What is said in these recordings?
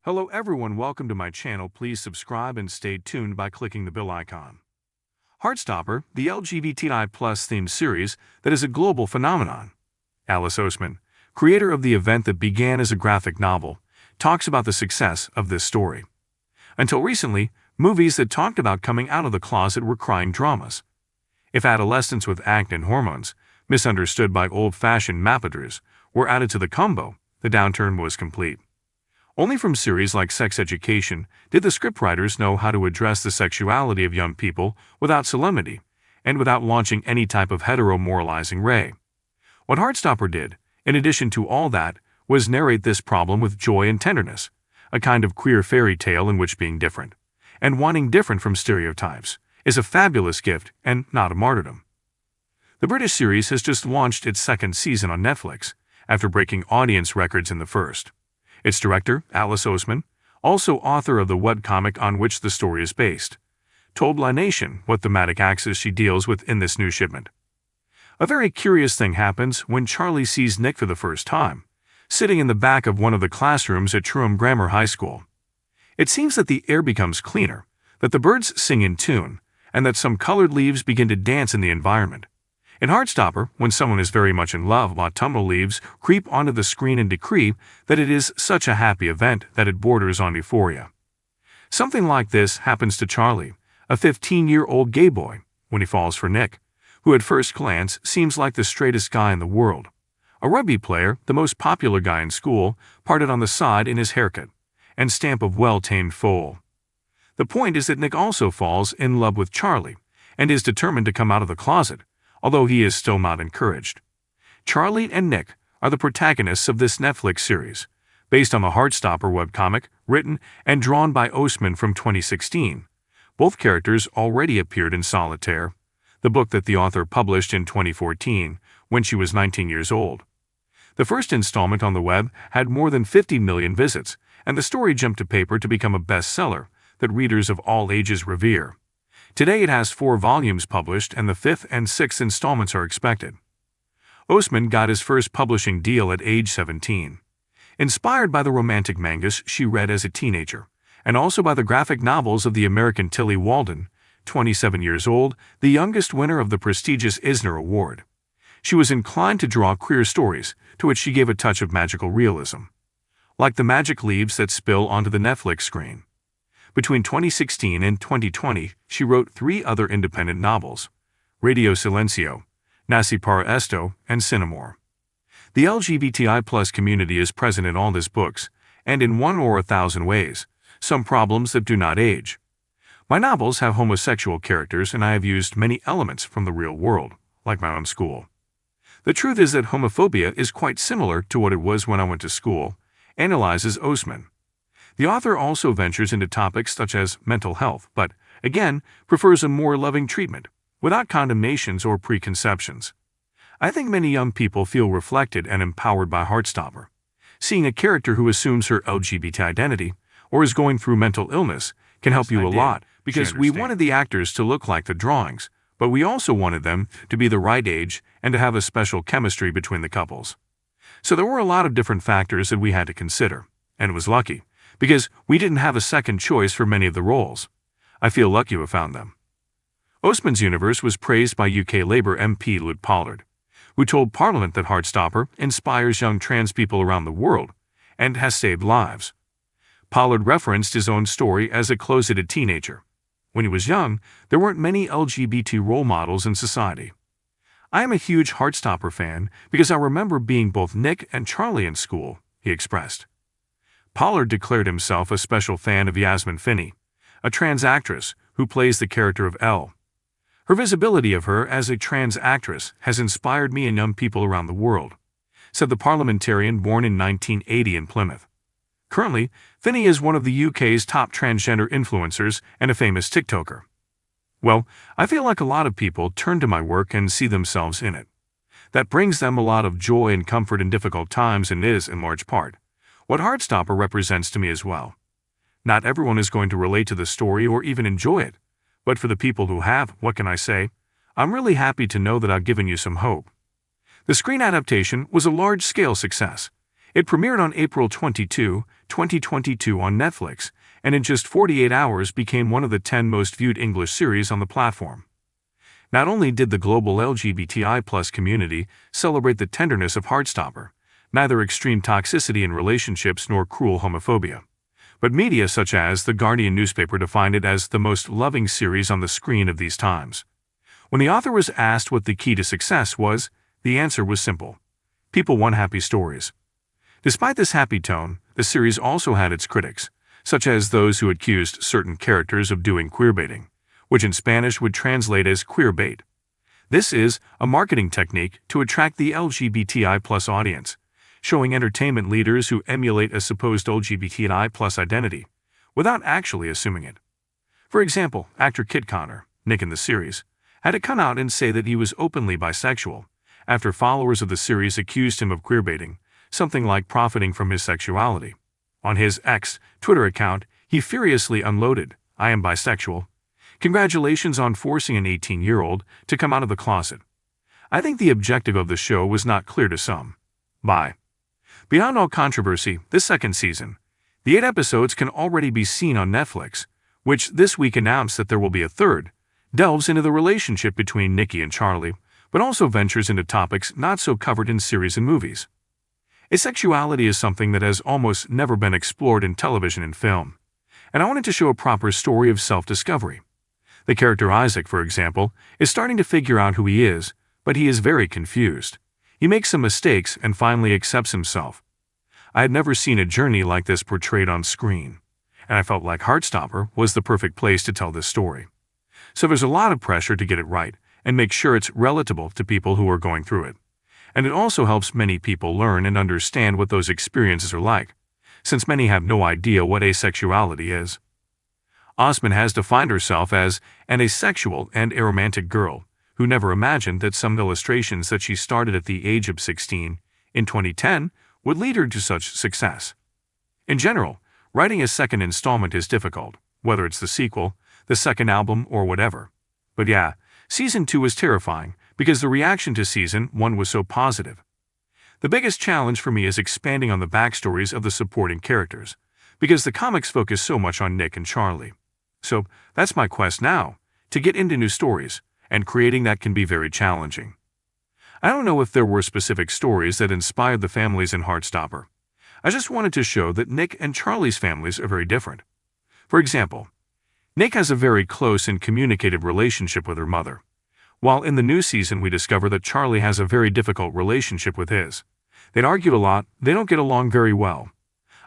Hello everyone, welcome to my channel. Please subscribe and stay tuned by clicking the bell icon. Heartstopper, the LGBTI plus themed series that is a global phenomenon. Alice Oseman, creator of the event that began as a graphic novel, talks about the success of this story. Until recently, movies that talked about coming out of the closet were crying dramas. If adolescents with acne and hormones, misunderstood by old-fashioned marketers, were added to the combo, the downturn was complete. Only from series like Sex Education did the scriptwriters know how to address the sexuality of young people without solemnity and without launching any type of hetero-moralizing ray. What Heartstopper did, in addition to all that, was narrate this problem with joy and tenderness, a kind of queer fairy tale in which being different, and wanting different from stereotypes, is a fabulous gift and not a martyrdom. The British series has just launched its second season on Netflix, after breaking audience records in the first. Its director, Alice Oseman, also author of the webcomic on which the story is based, told La Nation what thematic axis she deals with in this new shipment. A very curious thing happens when Charlie sees Nick for the first time, sitting in the back of one of the classrooms at Treherne Grammar High School. It seems that the air becomes cleaner, that the birds sing in tune, and that some colored leaves begin to dance in the environment. In Heartstopper, when someone is very much in love, autumnal leaves creep onto the screen and decree that it is such a happy event that it borders on euphoria. Something like this happens to Charlie, a 15-year-old gay boy, when he falls for Nick, who at first glance seems like the straightest guy in the world. A rugby player, the most popular guy in school, parted on the side in his haircut, and stamp of well-tamed foal. The point is that Nick also falls in love with Charlie, and is determined to come out of the closet, although he is still not encouraged. Charlie and Nick are the protagonists of this Netflix series, based on the Heartstopper webcomic written and drawn by Oseman from 2016. Both characters already appeared in Solitaire, the book that the author published in 2014 when she was 19 years old. The first installment on the web had more than 50 million visits, and the story jumped to paper to become a bestseller that readers of all ages revere. Today it has 4 volumes published, and the 5th and 6th installments are expected. Oseman got his first publishing deal at age 17. Inspired by the romantic mangas she read as a teenager, and also by the graphic novels of the American Tillie Walden, 27 years old, the youngest winner of the prestigious Eisner Award. She was inclined to draw queer stories, to which she gave a touch of magical realism. Like the magic leaves that spill onto the Netflix screen. Between 2016 and 2020, she wrote 3 other independent novels, Radio Silencio, Nasi para Esto, and Cinemore. The LGBTI plus community is present in all his books, and in one or 1,000 ways, some problems that do not age. My novels have homosexual characters, and I have used many elements from the real world, like my own school. The truth is that homophobia is quite similar to what it was when I went to school, analyzes Oseman. The author also ventures into topics such as mental health, but, again, prefers a more loving treatment, without condemnations or preconceptions. I think many young people feel reflected and empowered by Heartstopper. Seeing a character who assumes her LGBT identity, or is going through mental illness, can help you a lot, because we wanted the actors to look like the drawings, but we also wanted them to be the right age and to have a special chemistry between the couples. So there were a lot of different factors that we had to consider, and it was lucky, because we didn't have a second choice for many of the roles. I feel lucky to have found them. Oseman's universe was praised by UK Labour MP Luke Pollard, who told Parliament that Heartstopper inspires young trans people around the world and has saved lives. Pollard referenced his own story as a closeted teenager. When he was young, there weren't many LGBT role models in society. I am a huge Heartstopper fan because I remember being both Nick and Charlie in school, he expressed. Pollard declared himself a special fan of Yasmin Finney, a trans actress who plays the character of Elle. Her visibility of her as a trans actress has inspired me and young people around the world, said the parliamentarian born in 1980 in Plymouth. Currently, Finney is one of the UK's top transgender influencers and a famous TikToker. Well, I feel like a lot of people turn to my work and see themselves in it. That brings them a lot of joy and comfort in difficult times, and is, in large part, what Heartstopper represents to me as well. Not everyone is going to relate to the story or even enjoy it, but for the people who have, what can I say? I'm really happy to know that I've given you some hope. The screen adaptation was a large-scale success. It premiered on April 22, 2022 on Netflix, and in just 48 hours became one of the 10 most viewed English series on the platform. Not only did the global LGBTI+ community celebrate the tenderness of Heartstopper, neither extreme toxicity in relationships nor cruel homophobia, but media such as the Guardian newspaper defined it as the most loving series on the screen of these times. When the author was asked what the key to success was, the answer was simple: people want happy stories. Despite this happy tone, the series also had its critics, such as those who accused certain characters of doing queerbaiting, which in Spanish would translate as queerbait. This is a marketing technique to attract the LGBTI+ audience, showing entertainment leaders who emulate a supposed LGBTI+ identity, without actually assuming it. For example, actor Kit Connor, Nick in the series, had to come out and say that he was openly bisexual, after followers of the series accused him of queerbaiting, something like profiting from his sexuality. On his X Twitter account, he furiously unloaded, "I am bisexual. Congratulations on forcing an 18-year-old to come out of the closet." I think the objective of the show was not clear to some. Beyond all controversy, this second season, the 8 episodes can already be seen on Netflix, which this week announced that there will be a third, delves into the relationship between Nikki and Charlie, but also ventures into topics not so covered in series and movies. Asexuality is something that has almost never been explored in television and film, and I wanted to show a proper story of self-discovery. The character Isaac, for example, is starting to figure out who he is, but he is very confused. He makes some mistakes and finally accepts himself. I had never seen a journey like this portrayed on screen, and I felt like Heartstopper was the perfect place to tell this story. So there's a lot of pressure to get it right and make sure it's relatable to people who are going through it. And it also helps many people learn and understand what those experiences are like, since many have no idea what asexuality is. Osman has defined herself as an asexual and aromantic girl who never imagined that some illustrations that she started at the age of 16 in 2010 would lead her to such success. In general, writing a second installment is difficult, whether it's the sequel, the second album, or whatever. But yeah, Season 2 was terrifying because the reaction to Season 1 was so positive. The biggest challenge for me is expanding on the backstories of the supporting characters, because the comics focus so much on Nick and Charlie. So that's my quest now, to get into new stories, and creating that can be very challenging. I don't know if there were specific stories that inspired the families in Heartstopper. I just wanted to show that Nick and Charlie's families are very different. For example, Nick has a very close and communicative relationship with her mother, while in the new season we discover that Charlie has a very difficult relationship with his. They'd argued a lot, they don't get along very well.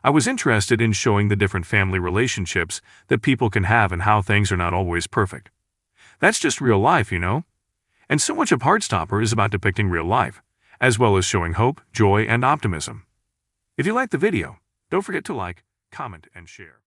I was interested in showing the different family relationships that people can have and how things are not always perfect. That's just real life, you know? And so much of Heartstopper is about depicting real life, as well as showing hope, joy, and optimism. If you liked the video, don't forget to like, comment, and share.